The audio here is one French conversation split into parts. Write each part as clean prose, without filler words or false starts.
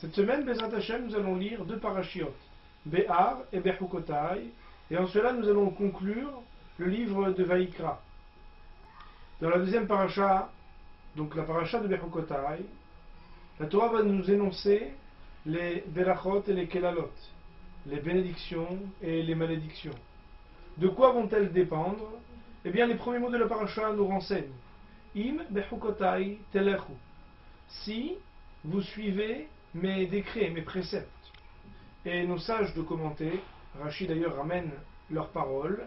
Cette semaine, Bezrat Hashem, nous allons lire deux parashiot, Behar et Bechukotai, et en cela nous allons conclure le livre de Vaïkra. Dans la deuxième parasha, donc la parasha de Bechukotai, la Torah va nous énoncer les Berachot et les Kelalot, les bénédictions et les malédictions. De quoi vont-elles dépendre? Eh bien, les premiers mots de la parasha nous renseignent. Im Bechukotai telechu. Si vous suivez mes décrets, mes préceptes. Et nos sages de commenter, Rashi d'ailleurs ramène leurs paroles.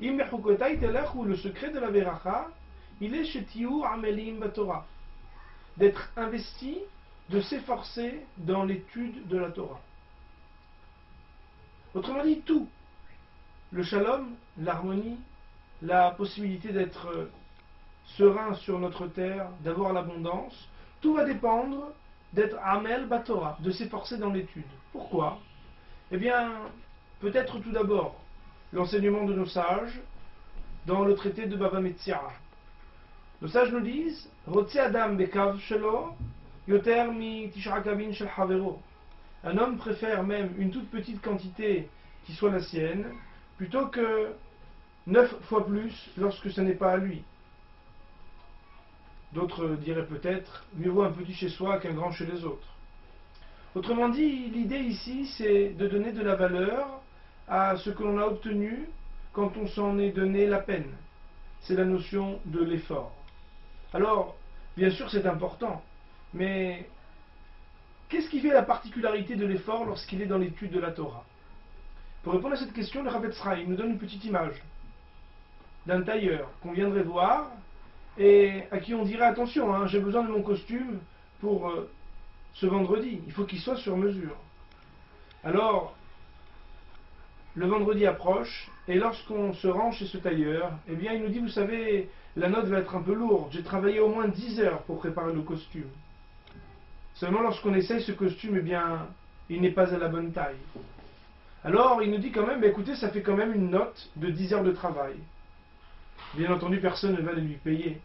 Im Bechukotai telechu, le secret de la Beracha, il est chez Tiur Amelim Batorah, d'être investi, de s'efforcer dans l'étude de la Torah. Autrement dit, tout, le shalom, l'harmonie, la possibilité d'être serein sur notre terre, d'avoir l'abondance, tout va dépendre d'être Amel Batorah, de s'efforcer dans l'étude. Pourquoi? Eh bien, peut-être tout d'abord l'enseignement de nos sages dans le traité de Baba Metzia. Nos sages nous disent Rotze Adam bekav shelo yoter mi tishra kavin shel havero. Un homme préfère même une toute petite quantité qui soit la sienne plutôt que 9 fois plus lorsque ce n'est pas à lui. D'autres diraient peut-être mieux vaut un petit chez soi qu'un grand chez les autres. Autrement dit, l'idée ici c'est de donner de la valeur à ce que l'on a obtenu quand on s'en est donné la peine. C'est la notion de l'effort. Alors, bien sûr c'est important, mais qu'est-ce qui fait la particularité de l'effort lorsqu'il est dans l'étude de la Torah? Pour répondre à cette question, le Chafetz Chaim nous donne une petite image d'un tailleur qu'on viendrait voir et à qui on dirait attention, j'ai besoin de mon costume pour ce vendredi, il faut qu'il soit sur mesure. Alors, le vendredi approche et lorsqu'on se rend chez ce tailleur, eh bien il nous dit, vous savez, la note va être un peu lourde, j'ai travaillé au moins 10 heures pour préparer le costume. Seulement lorsqu'on essaye ce costume, eh bien, il n'est pas à la bonne taille. Alors, il nous dit quand même, écoutez, ça fait quand même une note de 10 heures de travail. Bien entendu, personne ne va les lui payer.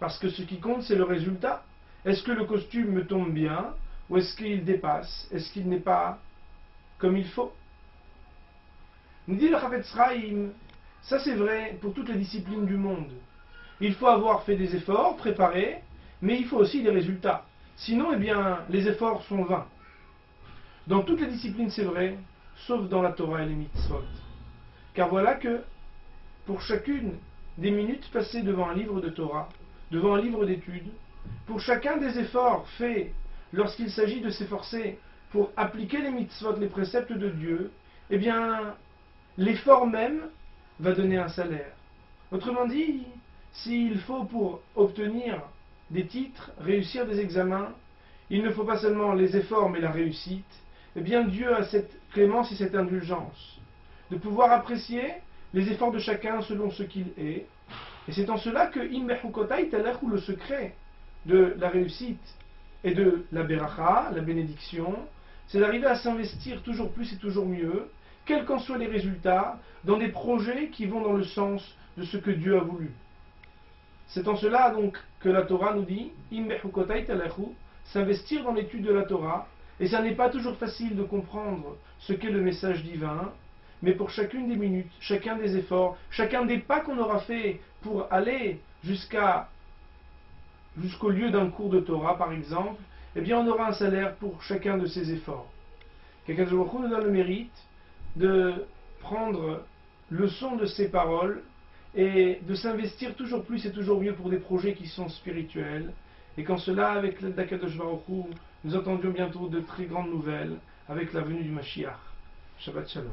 Parce que ce qui compte, c'est le résultat. Est-ce que le costume me tombe bien? Ou est-ce qu'il dépasse? Est-ce qu'il n'est pas comme il faut? Nous dit le Chafetz Chaim, ça c'est vrai pour toutes les disciplines du monde. Il faut avoir fait des efforts, préparés, mais il faut aussi des résultats. Sinon, eh bien, les efforts sont vains. Dans toutes les disciplines, c'est vrai, sauf dans la Torah et les mitzvot. Car voilà que, pour chacune des minutes passées devant un livre de Torah, devant un livre d'études, pour chacun des efforts faits lorsqu'il s'agit de s'efforcer pour appliquer les mitzvot, les préceptes de Dieu, eh bien, l'effort même va donner un salaire. Autrement dit, s'il faut pour obtenir des titres, réussir des examens, il ne faut pas seulement les efforts mais la réussite, eh bien Dieu a cette clémence et cette indulgence de pouvoir apprécier les efforts de chacun selon ce qu'il est. Et c'est en cela que Im Bechukotai telechu, le secret de la réussite et de la beracha, la bénédiction, c'est d'arriver à s'investir toujours plus et toujours mieux, quels qu'en soient les résultats, dans des projets qui vont dans le sens de ce que Dieu a voulu. C'est en cela donc que la Torah nous dit Im Bechukotai telechu, s'investir dans l'étude de la Torah, et ça n'est pas toujours facile de comprendre ce qu'est le message divin, mais pour chacune des minutes, chacun des efforts, chacun des pas qu'on aura fait pour aller jusqu'au lieu d'un cours de Torah par exemple, eh bien on aura un salaire pour chacun de ces efforts. Qu'Akadosh Baruch Hu nous donne le mérite de prendre leçon de ces paroles et de s'investir toujours plus et toujours mieux pour des projets qui sont spirituels, et qu'en cela, avec l'aide d'Akadosh Baruch Hu, nous entendions bientôt de très grandes nouvelles avec la venue du Mashiach. Shabbat Shalom.